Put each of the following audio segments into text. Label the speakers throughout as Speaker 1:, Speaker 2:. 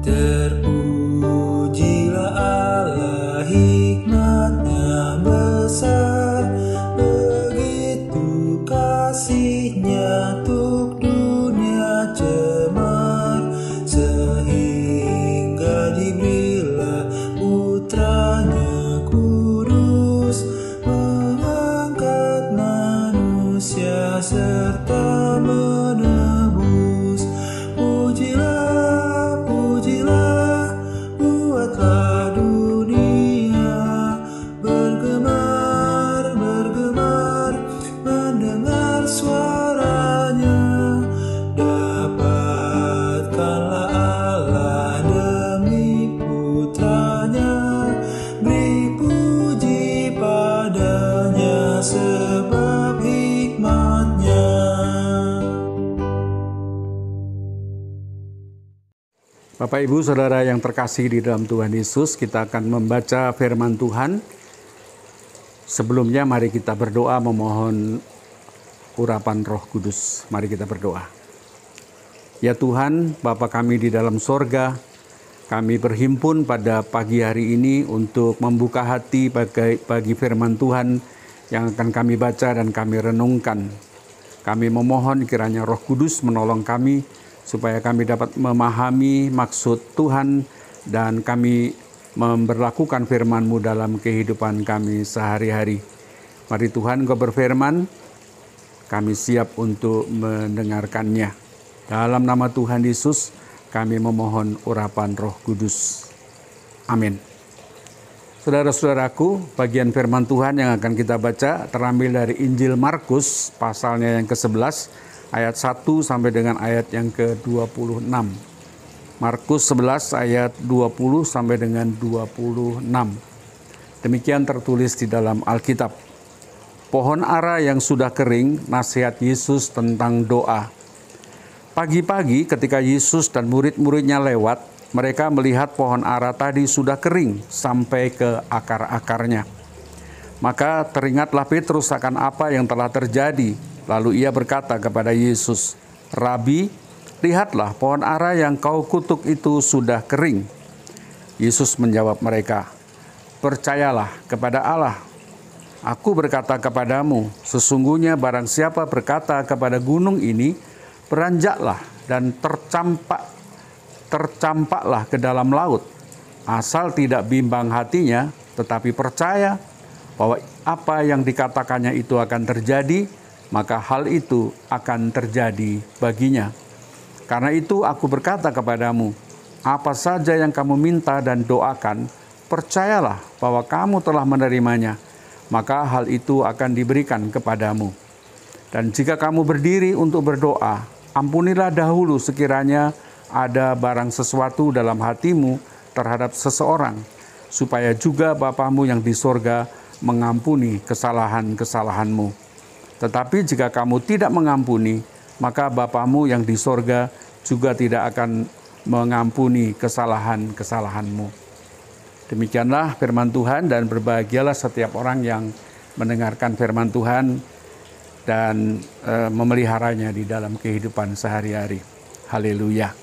Speaker 1: Terpujilah Allah, hikmat-Nya besar, begitu kasih-Nya untuk dunia cemar, sehingga diberilah putra-Nya kudus, mengangkat manusia serta menebus. Pujilah, pujilah, buatlah dunia bergemar, bergemar, mendengar suaranya. Dapatkanlah Allah demi putranya, beri puji padanya sebab hikmat-Nya.
Speaker 2: Bapak, Ibu, Saudara yang terkasih di dalam Tuhan Yesus, kita akan membaca firman Tuhan. Sebelumnya mari kita berdoa memohon urapan Roh Kudus. Mari kita berdoa. Ya Tuhan, Bapa kami di dalam sorga, kami berhimpun pada pagi hari ini untuk membuka hati bagi firman Tuhan yang akan kami baca dan kami renungkan. Kami memohon kiranya Roh Kudus menolong kami supaya kami dapat memahami maksud Tuhan dan kami memberlakukan firman-Mu dalam kehidupan kami sehari-hari. Mari Tuhan Kau berfirman, kami siap untuk mendengarkannya. Dalam nama Tuhan Yesus, kami memohon urapan Roh Kudus. Amin. Saudara-saudaraku, bagian firman Tuhan yang akan kita baca terambil dari Injil Markus, pasalnya yang ke-11, ayat 1 sampai dengan ayat yang ke-26. Markus 11 ayat 20 sampai dengan 26. Demikian tertulis di dalam Alkitab. Pohon ara yang sudah kering, nasihat Yesus tentang doa. Pagi-pagi ketika Yesus dan murid-muridnya lewat, mereka melihat pohon ara tadi sudah kering sampai ke akar-akarnya. Maka teringatlah Petrus akan apa yang telah terjadi. Lalu ia berkata kepada Yesus, "Rabi, lihatlah pohon ara yang kau kutuk itu sudah kering." Yesus menjawab mereka, "Percayalah kepada Allah. Aku berkata kepadamu, sesungguhnya barang siapa berkata kepada gunung ini, beranjaklah dan tercampaklah ke dalam laut, asal tidak bimbang hatinya, tetapi percaya bahwa apa yang dikatakannya itu akan terjadi, maka hal itu akan terjadi baginya. Karena itu aku berkata kepadamu, apa saja yang kamu minta dan doakan, percayalah bahwa kamu telah menerimanya, maka hal itu akan diberikan kepadamu. Dan jika kamu berdiri untuk berdoa, ampunilah dahulu sekiranya ada barang sesuatu dalam hatimu terhadap seseorang, supaya juga Bapamu yang di sorga mengampuni kesalahan-kesalahanmu. Tetapi jika kamu tidak mengampuni, maka Bapamu yang di sorga juga tidak akan mengampuni kesalahan-kesalahanmu. Demikianlah firman Tuhan, dan berbahagialah setiap orang yang mendengarkan firman Tuhan dan memeliharanya di dalam kehidupan sehari-hari. Haleluya.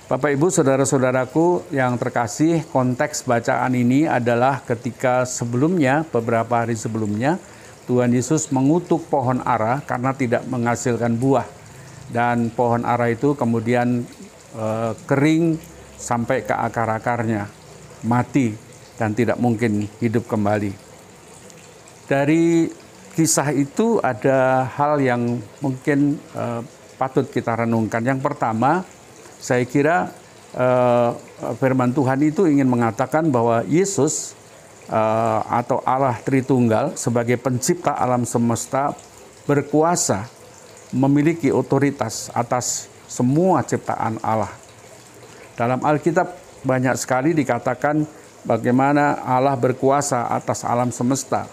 Speaker 2: Bapak, Ibu, Saudara-saudaraku yang terkasih, konteks bacaan ini adalah ketika sebelumnya, beberapa hari sebelumnya, Tuhan Yesus mengutuk pohon ara karena tidak menghasilkan buah. Dan pohon ara itu kemudian kering sampai ke akar-akarnya, mati dan tidak mungkin hidup kembali. Dari kisah itu ada hal yang mungkin patut kita renungkan. Yang pertama, saya kira firman Tuhan itu ingin mengatakan bahwa Yesus atau Allah Tritunggal sebagai pencipta alam semesta berkuasa, memiliki otoritas atas semua ciptaan Allah. Dalam Alkitab banyak sekali dikatakan bagaimana Allah berkuasa atas alam semesta.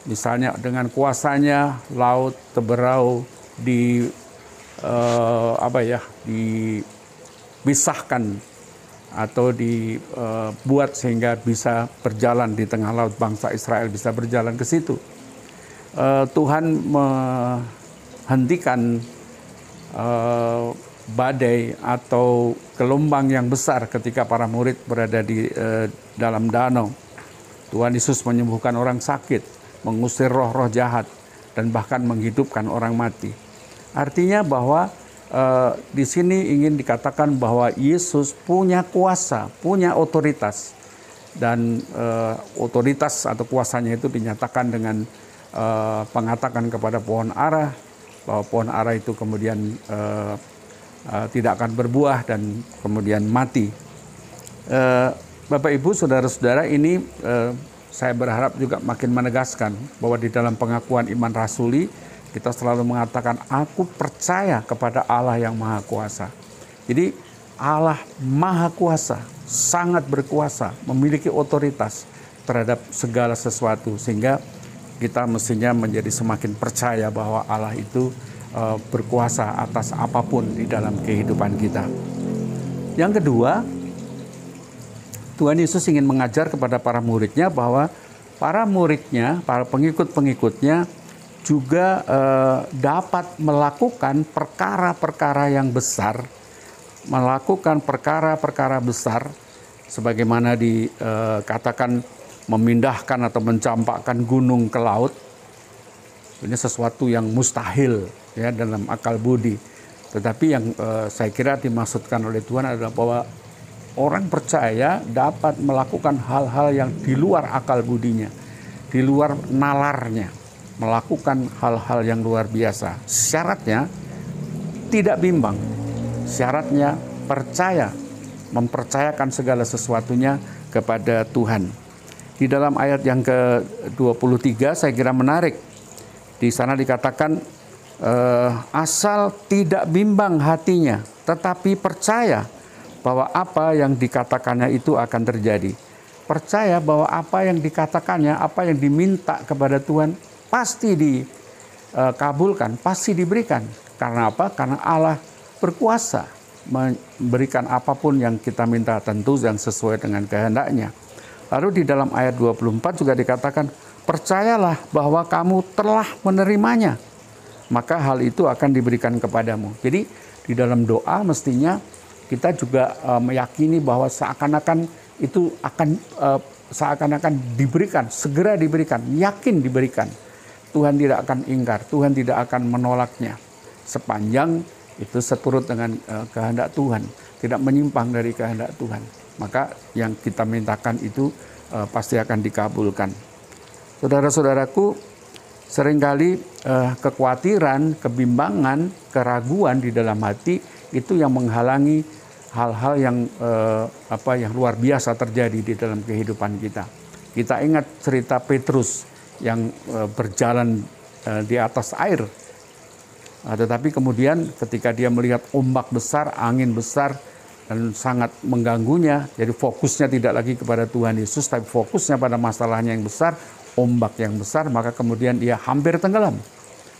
Speaker 2: Misalnya dengan kuasanya laut teberau dipisahkan atau dibuat sehingga bisa berjalan di tengah laut, bangsa Israel bisa berjalan ke situ. Tuhan menghentikan badai atau gelombang yang besar ketika para murid berada di dalam danau. Tuhan Yesus menyembuhkan orang sakit, mengusir roh-roh jahat, dan bahkan menghidupkan orang mati. Artinya bahwa di sini ingin dikatakan bahwa Yesus punya kuasa, punya otoritas, dan otoritas atau kuasanya itu dinyatakan dengan pengatakan kepada pohon ara, bahwa pohon ara itu kemudian tidak akan berbuah dan kemudian mati. Bapak Ibu, saudara-saudara, ini saya berharap juga makin menegaskan bahwa di dalam pengakuan iman rasuli kita selalu mengatakan, aku percaya kepada Allah yang Maha Kuasa. Jadi Allah Maha Kuasa, sangat berkuasa, memiliki otoritas terhadap segala sesuatu, sehingga kita mestinya menjadi semakin percaya bahwa Allah itu berkuasa atas apapun di dalam kehidupan kita. Yang kedua, Tuhan Yesus ingin mengajar kepada para muridnya bahwa para muridnya, para pengikut-pengikutnya juga dapat melakukan perkara-perkara yang besar, melakukan perkara-perkara besar, sebagaimana dikatakan memindahkan atau mencampakkan gunung ke laut. Ini sesuatu yang mustahil ya dalam akal budi. Tetapi yang saya kira dimaksudkan oleh Tuhan adalah bahwa orang percaya dapat melakukan hal-hal yang di luar akal budinya, di luar nalarnya, melakukan hal-hal yang luar biasa. Syaratnya tidak bimbang, syaratnya percaya, mempercayakan segala sesuatunya kepada Tuhan. Di dalam ayat yang ke-23 saya kira menarik. Di sana dikatakan asal tidak bimbang hatinya, tetapi percaya bahwa apa yang dikatakannya itu akan terjadi. Percaya bahwa apa yang dikatakannya, apa yang diminta kepada Tuhan pasti dikabulkan, pasti diberikan. Karena apa? Karena Allah berkuasa memberikan apapun yang kita minta, tentu yang sesuai dengan kehendaknya. Lalu di dalam ayat 24 juga dikatakan, percayalah bahwa kamu telah menerimanya, maka hal itu akan diberikan kepadamu. Jadi di dalam doa mestinya kita juga meyakini bahwa seakan-akan itu akan seakan-akan diberikan, segera diberikan, yakin diberikan. Tuhan tidak akan ingkar, Tuhan tidak akan menolaknya, sepanjang itu seturut dengan kehendak Tuhan, tidak menyimpang dari kehendak Tuhan. Maka yang kita mintakan itu pasti akan dikabulkan. Saudara-saudaraku, seringkali kekhawatiran, kebimbangan, keraguan di dalam hati itu yang menghalangi hal-hal yang yang luar biasa terjadi di dalam kehidupan kita. Kita ingat cerita Petrus yang berjalan di atas air. Tetapi kemudian ketika dia melihat ombak besar, angin besar, dan sangat mengganggunya, jadi fokusnya tidak lagi kepada Tuhan Yesus, tapi fokusnya pada masalahnya yang besar, ombak yang besar, maka kemudian dia hampir tenggelam.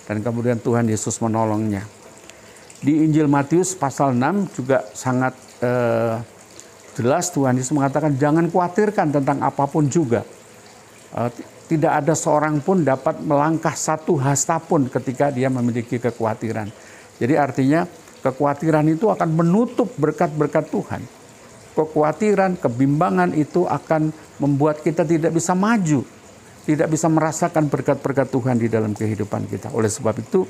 Speaker 2: Dan kemudian Tuhan Yesus menolongnya. Di Injil Matius pasal 6 juga sangat jelas Tuhan Yesus mengatakan, jangan khawatirkan tentang apapun juga. Tidak ada seorang pun dapat melangkah satu hasta pun ketika dia memiliki kekhawatiran. Jadi artinya kekhawatiran itu akan menutup berkat-berkat Tuhan. Kekhawatiran, kebimbangan itu akan membuat kita tidak bisa maju, tidak bisa merasakan berkat-berkat Tuhan di dalam kehidupan kita. Oleh sebab itu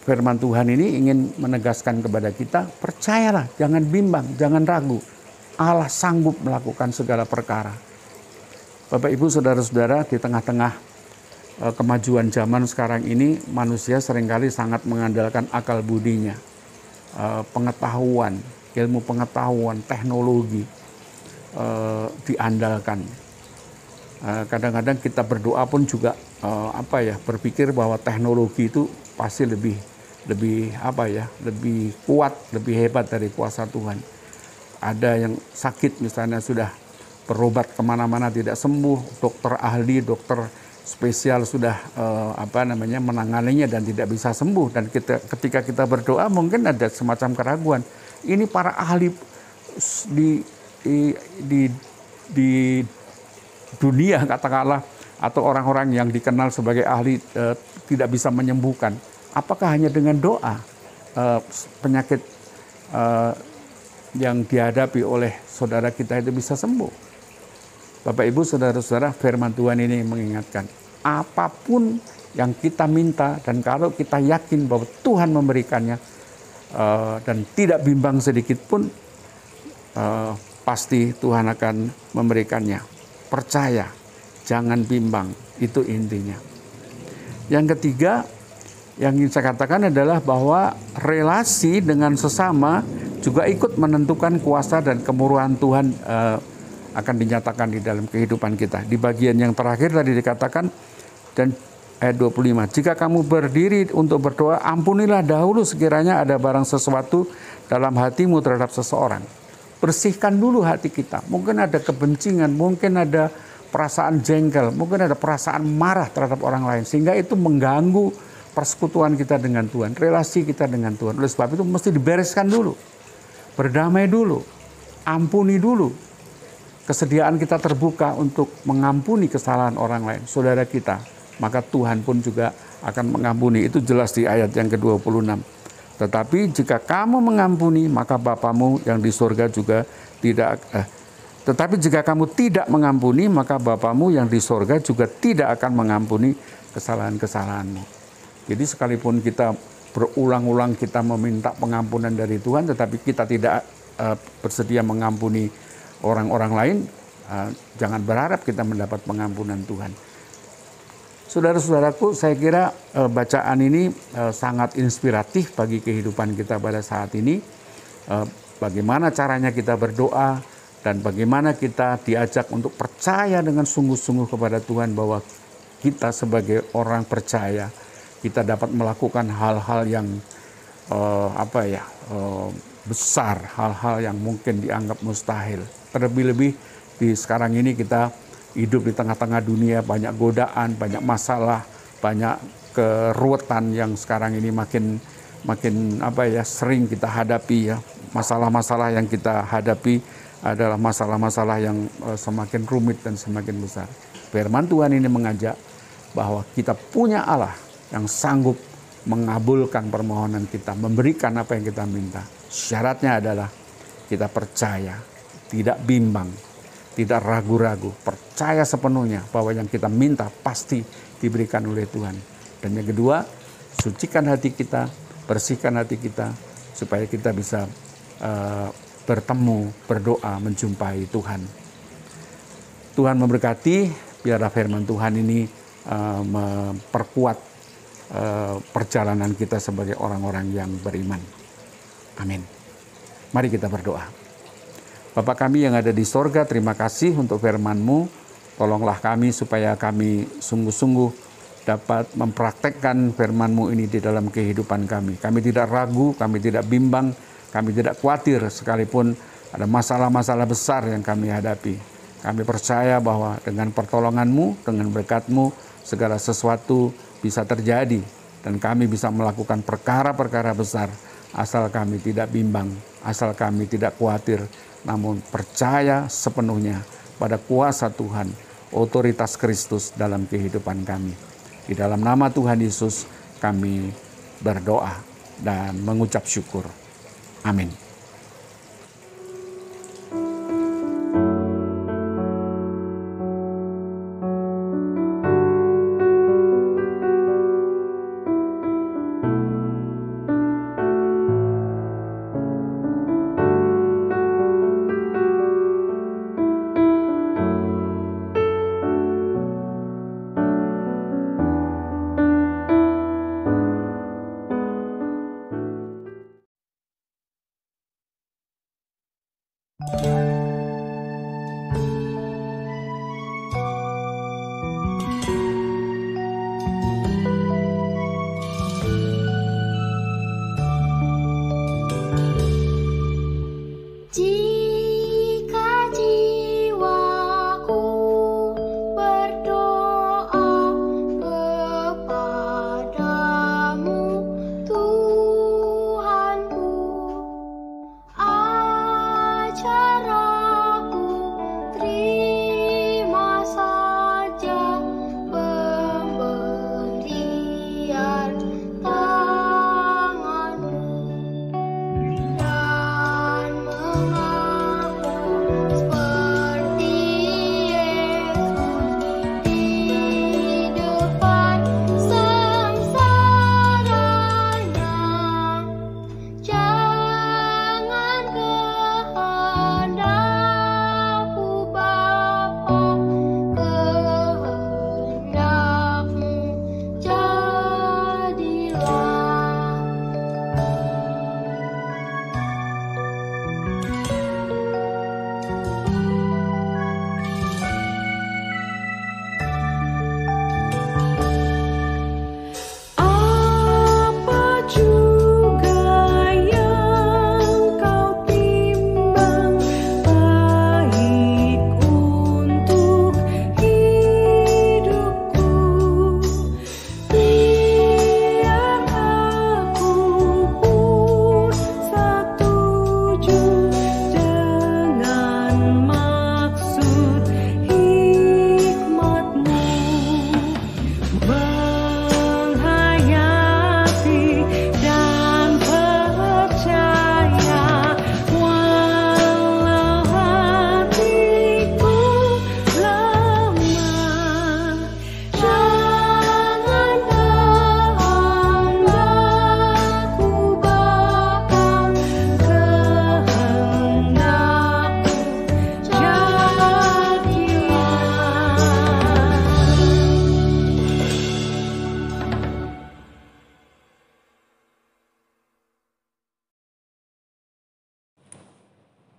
Speaker 2: firman Tuhan ini ingin menegaskan kepada kita, percayalah, jangan bimbang, jangan ragu. Allah sanggup melakukan segala perkara. Bapak Ibu, saudara-saudara, di tengah-tengah kemajuan zaman sekarang ini, manusia seringkali sangat mengandalkan akal budinya, pengetahuan, ilmu pengetahuan, teknologi diandalkan. Kadang-kadang kita berdoa pun juga berpikir bahwa teknologi itu pasti lebih kuat, lebih hebat dari kuasa Tuhan. Ada yang sakit misalnya sudah berobat kemana-mana tidak sembuh, dokter ahli, dokter spesial sudah menanganinya dan tidak bisa sembuh. Dan ketika kita berdoa mungkin ada semacam keraguan. Ini para ahli di dunia katakanlah, atau orang-orang yang dikenal sebagai ahli tidak bisa menyembuhkan. Apakah hanya dengan doa? penyakit yang dihadapi oleh saudara kita itu bisa sembuh. Bapak Ibu, saudara-saudara, firman Tuhan ini mengingatkan, apapun yang kita minta dan kalau kita yakin bahwa Tuhan memberikannya dan tidak bimbang sedikit pun, pasti Tuhan akan memberikannya. Percaya, jangan bimbang, itu intinya. Yang ketiga, yang ingin saya katakan adalah bahwa relasi dengan sesama juga ikut menentukan kuasa dan kemurahan Tuhan akan dinyatakan di dalam kehidupan kita. Di bagian yang terakhir tadi dikatakan, dan ayat 25, jika kamu berdiri untuk berdoa, ampunilah dahulu sekiranya ada barang sesuatu dalam hatimu terhadap seseorang. Bersihkan dulu hati kita. Mungkin ada kebencingan, mungkin ada perasaan jengkel, mungkin ada perasaan marah terhadap orang lain, sehingga itu mengganggu persekutuan kita dengan Tuhan, relasi kita dengan Tuhan. Oleh sebab itu mesti dibereskan dulu, berdamai dulu, ampuni dulu. Kesediaan kita terbuka untuk mengampuni kesalahan orang lain, saudara kita, maka Tuhan pun juga akan mengampuni. Itu jelas di ayat yang ke-26. Tetapi jika kamu mengampuni, maka Bapamu yang di surga juga tidak. Tetapi jika kamu tidak mengampuni, maka Bapamu yang di surga juga tidak akan mengampuni kesalahan-kesalahanmu. Jadi sekalipun kita berulang-ulang kita meminta pengampunan dari Tuhan, tetapi kita tidak bersedia mengampuni orang-orang lain, jangan berharap kita mendapat pengampunan Tuhan. Saudara-saudaraku, saya kira bacaan ini sangat inspiratif bagi kehidupan kita pada saat ini. Bagaimana caranya kita berdoa dan bagaimana kita diajak untuk percaya dengan sungguh-sungguh kepada Tuhan bahwa kita sebagai orang percaya, kita dapat melakukan hal-hal yang besar, hal-hal yang mungkin dianggap mustahil. Terlebih-lebih di sekarang ini kita hidup di tengah-tengah dunia, banyak godaan, banyak masalah, banyak keruwetan yang sekarang ini makin sering kita hadapi ya. Masalah-masalah yang kita hadapi adalah masalah-masalah yang semakin rumit dan semakin besar. Firman Tuhan ini mengajak bahwa kita punya Allah yang sanggup mengabulkan permohonan kita, memberikan apa yang kita minta. Syaratnya adalah kita percaya, tidak bimbang, tidak ragu-ragu, percaya sepenuhnya bahwa yang kita minta pasti diberikan oleh Tuhan. Dan yang kedua, sucikan hati kita, bersihkan hati kita, supaya kita bisa bertemu, berdoa, menjumpai Tuhan. Tuhan memberkati, biarlah firman Tuhan ini memperkuat perjalanan kita sebagai orang-orang yang beriman. Amin. Mari kita berdoa. Bapa kami yang ada di sorga, terima kasih untuk firman-Mu. Tolonglah kami supaya kami sungguh-sungguh dapat mempraktekkan firman-Mu ini di dalam kehidupan kami. Kami tidak ragu, kami tidak bimbang, kami tidak khawatir sekalipun ada masalah-masalah besar yang kami hadapi. Kami percaya bahwa dengan pertolongan-Mu, dengan berkat-Mu, segala sesuatu bisa terjadi. Dan kami bisa melakukan perkara-perkara besar asal kami tidak bimbang, asal kami tidak khawatir, namun percaya sepenuhnya pada kuasa Tuhan, otoritas Kristus dalam kehidupan kami. Di dalam nama Tuhan Yesus kami berdoa dan mengucap syukur. Amin.
Speaker 3: Acara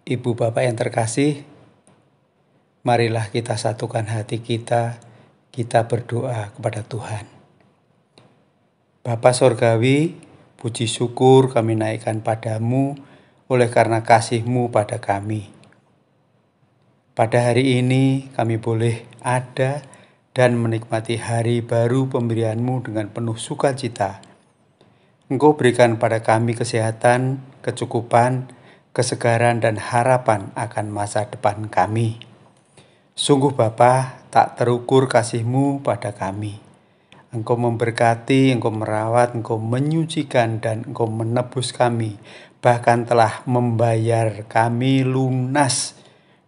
Speaker 3: Ibu Bapak yang terkasih, marilah kita satukan hati kita berdoa kepada Tuhan. Bapa Sorgawi, puji syukur kami naikkan padamu oleh karena kasih-Mu pada kami. Pada hari ini kami boleh ada dan menikmati hari baru pemberian-Mu dengan penuh sukacita. Engkau berikan pada kami kesehatan, kecukupan, kesegaran dan harapan akan masa depan kami. Sungguh Bapa, tak terukur kasih-Mu pada kami. Engkau memberkati, Engkau merawat, Engkau menyucikan, dan Engkau menebus kami. Bahkan telah membayar kami lunas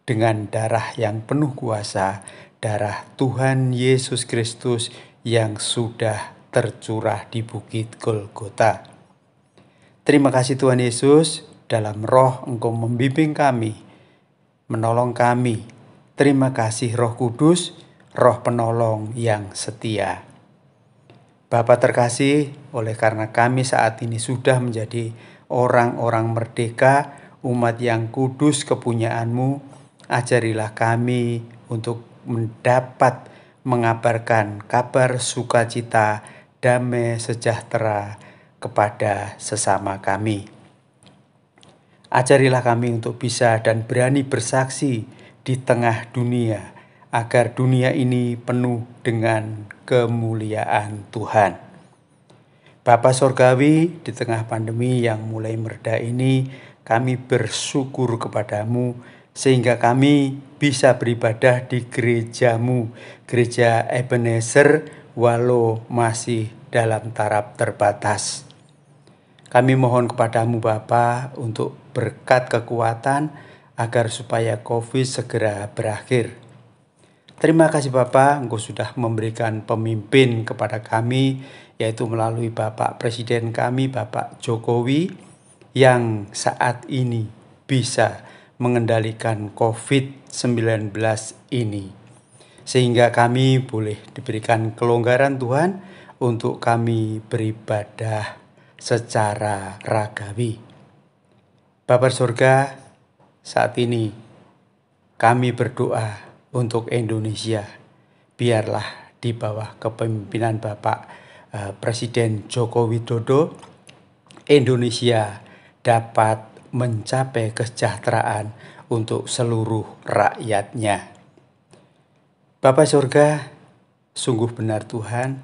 Speaker 3: dengan darah yang penuh kuasa, darah Tuhan Yesus Kristus yang sudah tercurah di Bukit Golgota. Terima kasih Tuhan Yesus, dalam roh Engkau membimbing kami, menolong kami. Terima kasih Roh Kudus, Roh Penolong yang setia. Bapa terkasih, oleh karena kami saat ini sudah menjadi orang-orang merdeka, umat yang kudus kepunyaan-Mu, ajarilah kami untuk mendapat mengabarkan kabar sukacita, damai sejahtera kepada sesama kami. Ajarilah kami untuk bisa dan berani bersaksi di tengah dunia, agar dunia ini penuh dengan kemuliaan Tuhan. Bapa Sorgawi, di tengah pandemi yang mulai mereda ini, kami bersyukur kepada-Mu, sehingga kami bisa beribadah di gereja-Mu, Gereja Ebenezer, walau masih dalam taraf terbatas. Kami mohon kepada-Mu Bapa untuk berkat kekuatan agar supaya COVID segera berakhir. Terima kasih Bapa, Engkau sudah memberikan pemimpin kepada kami, yaitu melalui Bapak Presiden kami, Bapak Jokowi, yang saat ini bisa mengendalikan COVID-19 ini. Sehingga kami boleh diberikan kelonggaran Tuhan untuk kami beribadah secara ragawi. Bapa surga, saat ini kami berdoa untuk Indonesia. Biarlah di bawah kepemimpinan Bapak Presiden Joko Widodo, Indonesia dapat mencapai kesejahteraan untuk seluruh rakyatnya. Bapa surga, sungguh benar Tuhan,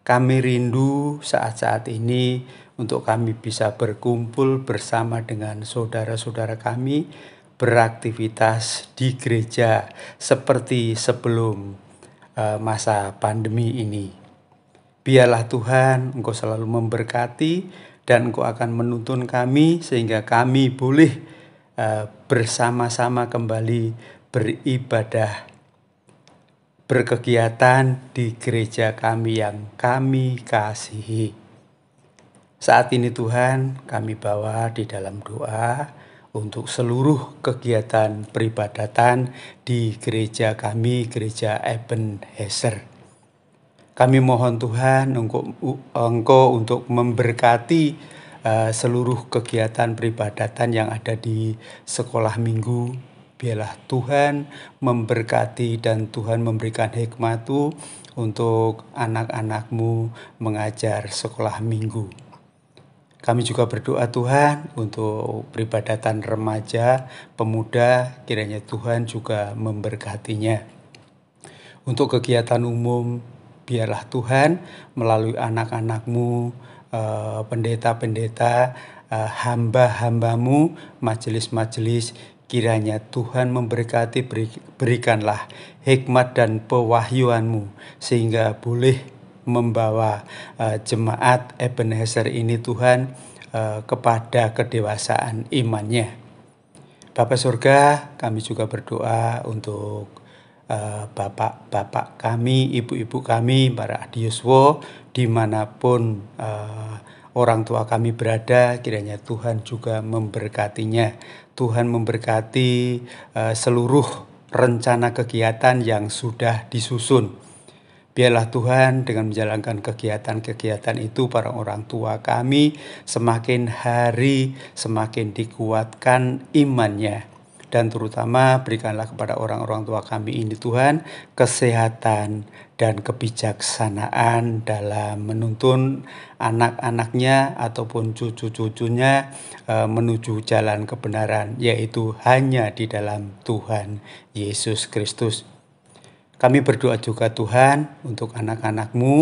Speaker 3: kami rindu saat-saat ini untuk kami bisa berkumpul bersama dengan saudara-saudara kami, beraktivitas di gereja seperti sebelum masa pandemi ini. Biarlah Tuhan, Engkau selalu memberkati dan Engkau akan menuntun kami sehingga kami boleh bersama-sama kembali beribadah, berkegiatan di gereja kami yang kami kasihi. Saat ini Tuhan, kami bawa di dalam doa untuk seluruh kegiatan peribadatan di gereja kami, Gereja Ebenezer. Kami mohon Tuhan Engkau untuk memberkati seluruh kegiatan peribadatan yang ada di sekolah minggu. Biarlah Tuhan memberkati dan Tuhan memberikan hikmat-Mu untuk anak-anak-Mu mengajar sekolah minggu. Kami juga berdoa Tuhan untuk peribadatan remaja, pemuda, kiranya Tuhan juga memberkatinya. Untuk kegiatan umum, biarlah Tuhan melalui anak-anak-Mu, pendeta-pendeta, hamba-hamba-Mu, majelis-majelis, kiranya Tuhan memberkati, berikanlah hikmat dan pewahyuan-Mu sehingga boleh membawa jemaat Ebenezer ini Tuhan kepada kedewasaan imannya. Bapa Surga, kami juga berdoa untuk bapak-bapak kami, ibu-ibu kami, para adiyuswa, dimanapun orang tua kami berada, kiranya Tuhan juga memberkatinya. Tuhan memberkati seluruh rencana kegiatan yang sudah disusun. Biarlah Tuhan dengan menjalankan kegiatan-kegiatan itu para orang tua kami semakin hari semakin dikuatkan imannya. Dan terutama berikanlah kepada orang-orang tua kami ini Tuhan kesehatan dan kebijaksanaan dalam menuntun anak-anaknya ataupun cucu-cucunya menuju jalan kebenaran, yaitu hanya di dalam Tuhan Yesus Kristus. Kami berdoa juga Tuhan untuk anak-anak-Mu,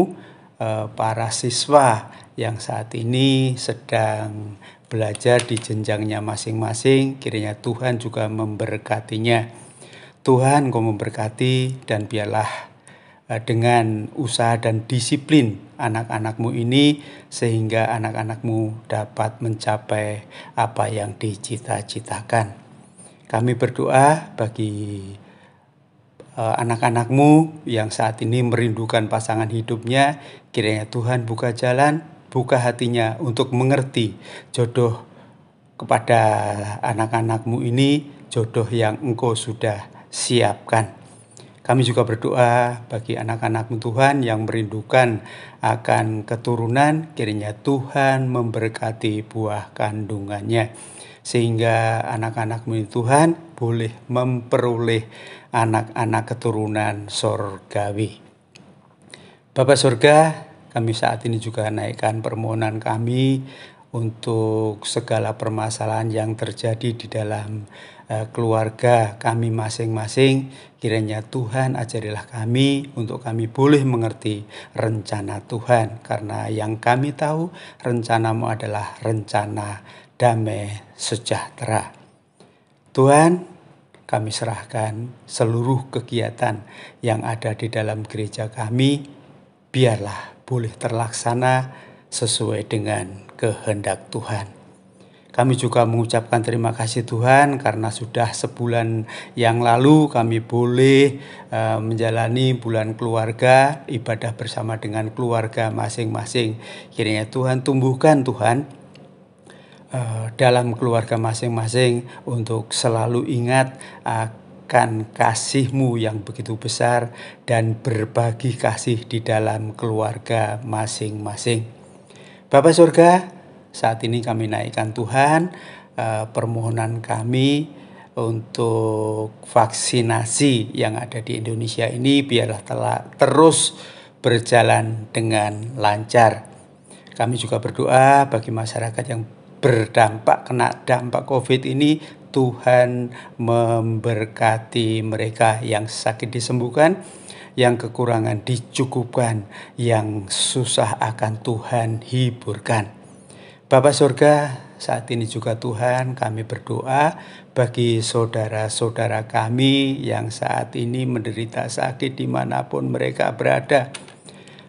Speaker 3: para siswa yang saat ini sedang belajar di jenjangnya masing-masing, kiranya Tuhan juga memberkatinya. Tuhan Engkau memberkati dan biarlah dengan usaha dan disiplin anak-anak-Mu ini sehingga anak-anak-Mu dapat mencapai apa yang dicita-citakan. Kami berdoa bagi anak-anak-Mu yang saat ini merindukan pasangan hidupnya, kiranya Tuhan buka jalan, buka hatinya untuk mengerti jodoh kepada anak-anak-Mu ini, jodoh yang Engkau sudah siapkan. Kami juga berdoa bagi anak-anak-Mu Tuhan yang merindukan akan keturunan, kiranya Tuhan memberkati buah kandungannya, sehingga anak-anak-Mu Tuhan boleh memperoleh anak-anak keturunan sorgawi. Bapa Surga, kami saat ini juga naikkan permohonan kami untuk segala permasalahan yang terjadi di dalam keluarga kami masing-masing. Kiranya Tuhan ajarilah kami untuk kami boleh mengerti rencana Tuhan, karena yang kami tahu rencana-Mu adalah rencana damai sejahtera. Tuhan, kami serahkan seluruh kegiatan yang ada di dalam gereja kami, biarlah boleh terlaksana sesuai dengan kehendak Tuhan. Kami juga mengucapkan terima kasih Tuhan karena sudah sebulan yang lalu kami boleh menjalani bulan keluarga, ibadah bersama dengan keluarga masing-masing. Kiranya Tuhan tumbuhkan Tuhan dalam keluarga masing-masing untuk selalu ingat akan kasih-Mu yang begitu besar dan berbagi kasih di dalam keluarga masing-masing. Bapa Surga, saat ini kami naikkan Tuhan permohonan kami untuk vaksinasi yang ada di Indonesia ini, biarlah terus berjalan dengan lancar. Kami juga berdoa bagi masyarakat yang kena dampak COVID ini, Tuhan memberkati mereka, yang sakit disembuhkan, yang kekurangan dicukupkan, yang susah akan Tuhan hiburkan. Bapa Surga, saat ini juga Tuhan kami berdoa bagi saudara-saudara kami yang saat ini menderita sakit dimanapun mereka berada.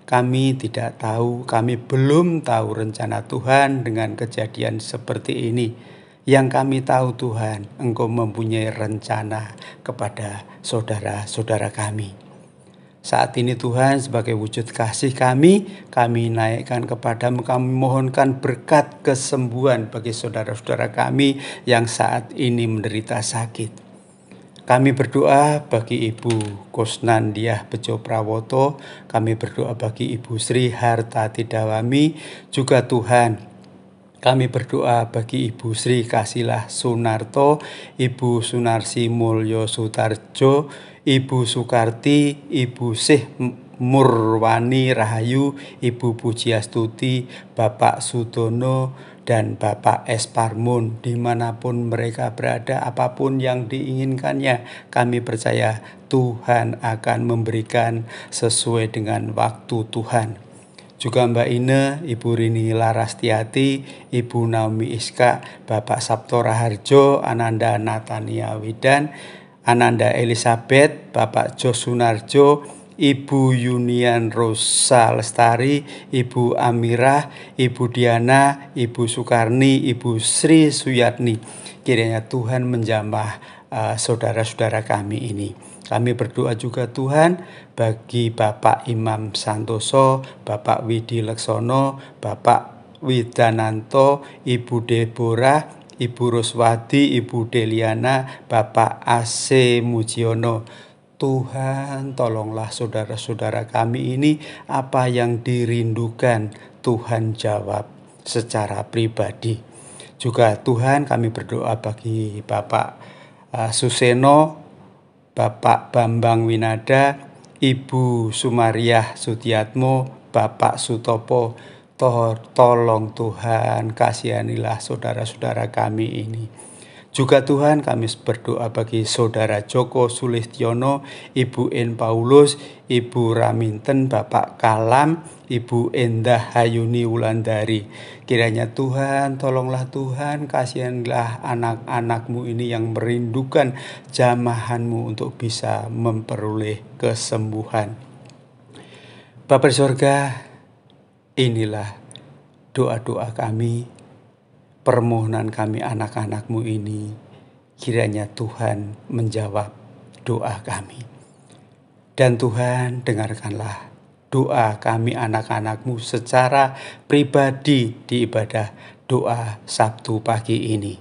Speaker 3: Kami tidak tahu, kami belum tahu rencana Tuhan dengan kejadian seperti ini. Yang kami tahu Tuhan, Engkau mempunyai rencana kepada saudara-saudara kami. Saat ini Tuhan, sebagai wujud kasih kami naikkan kepadamu, kami mohonkan berkat kesembuhan bagi saudara-saudara kami yang saat ini menderita sakit. Kami berdoa bagi Ibu Kusnandiah Bejo Prawoto, kami berdoa bagi Ibu Sri Hartati Dawami, juga Tuhan kami berdoa bagi Ibu Sri Kasilah Sunarto, Ibu Sunarsi Mulyo Sutarjo, Ibu Sukarti, Ibu Sih Murwani Rahayu, Ibu Pujiastuti, Bapak Sudono, dan Bapak Esparmun, dimanapun mereka berada, apapun yang diinginkannya, kami percaya Tuhan akan memberikan sesuai dengan waktu Tuhan. Juga Mbak Ine, Ibu Rini Larastiati, Ibu Naomi Iska, Bapak Sabto Raharjo, Ananda Natania Widan, Ananda Elizabeth, Bapak Jo Sunarjo, Ibu Yunian Rosa Lestari, Ibu Amirah, Ibu Diana, Ibu Sukarni, Ibu Sri Suyatni. Kiranya Tuhan menjamah saudara-saudara kami ini. Kami berdoa juga Tuhan bagi Bapak Imam Santoso, Bapak Widi Leksono, Bapak Widananto, Ibu Deborah, Ibu Ruswadi, Ibu Deliana, Bapak AC Mujiono. Tuhan, tolonglah saudara-saudara kami ini, apa yang dirindukan Tuhan jawab secara pribadi. Juga Tuhan, kami berdoa bagi Bapak Suseno, Bapak Bambang Winada, Ibu Sumariah Sutiatmo, Bapak Sutopo. Tolong Tuhan, kasihanilah saudara-saudara kami ini. Juga Tuhan, kami berdoa bagi Saudara Joko Sulistiono, Ibu En Paulus, Ibu Raminten, Bapak Kalam, Ibu Endah Hayuni Wulandari. Kiranya Tuhan, tolonglah Tuhan, kasihanilah anak-anak-Mu ini yang merindukan jamahan-Mu untuk bisa memperoleh kesembuhan. Bapa di sorga, inilah doa-doa kami, permohonan kami anak-anak-Mu ini. Kiranya Tuhan menjawab doa kami. Dan Tuhan, dengarkanlah doa kami anak-anak-Mu secara pribadi di ibadah doa Sabtu pagi ini.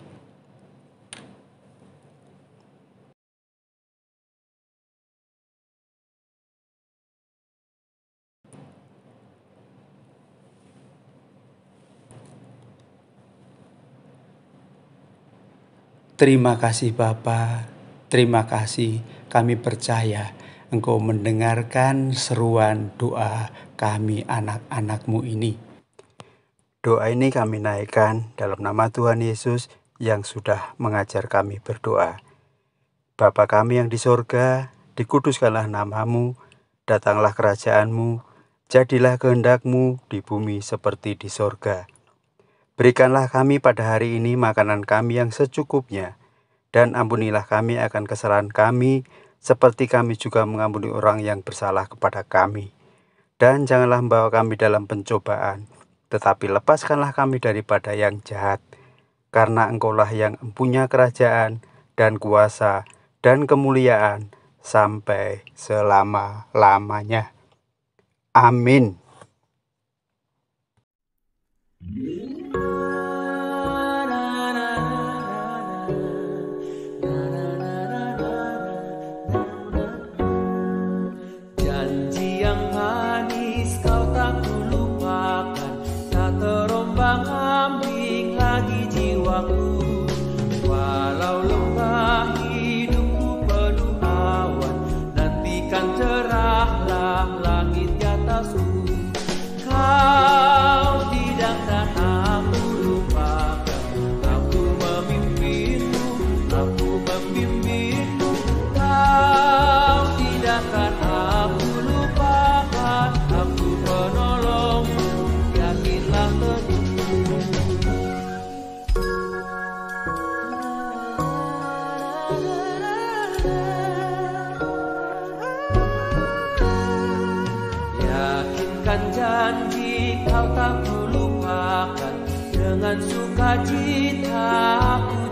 Speaker 3: Terima kasih Bapa, terima kasih, kami percaya Engkau mendengarkan seruan doa kami anak-anak-Mu ini. Doa ini kami naikkan dalam nama Tuhan Yesus yang sudah mengajar kami berdoa. Bapa kami yang di sorga, dikuduskanlah nama-Mu, datanglah kerajaan-Mu, jadilah kehendak-Mu di bumi seperti di sorga. Berikanlah kami pada hari ini makanan kami yang secukupnya, dan ampunilah kami akan kesalahan kami, seperti kami juga mengampuni orang yang bersalah kepada kami. Dan janganlah membawa kami dalam pencobaan, tetapi lepaskanlah kami daripada yang jahat. Karena Engkaulah yang mempunyai kerajaan dan kuasa dan kemuliaan sampai selama-lamanya. Amin.
Speaker 1: Yakinkan janji kau tak kulupakan.
Speaker 4: dengan sukacita aku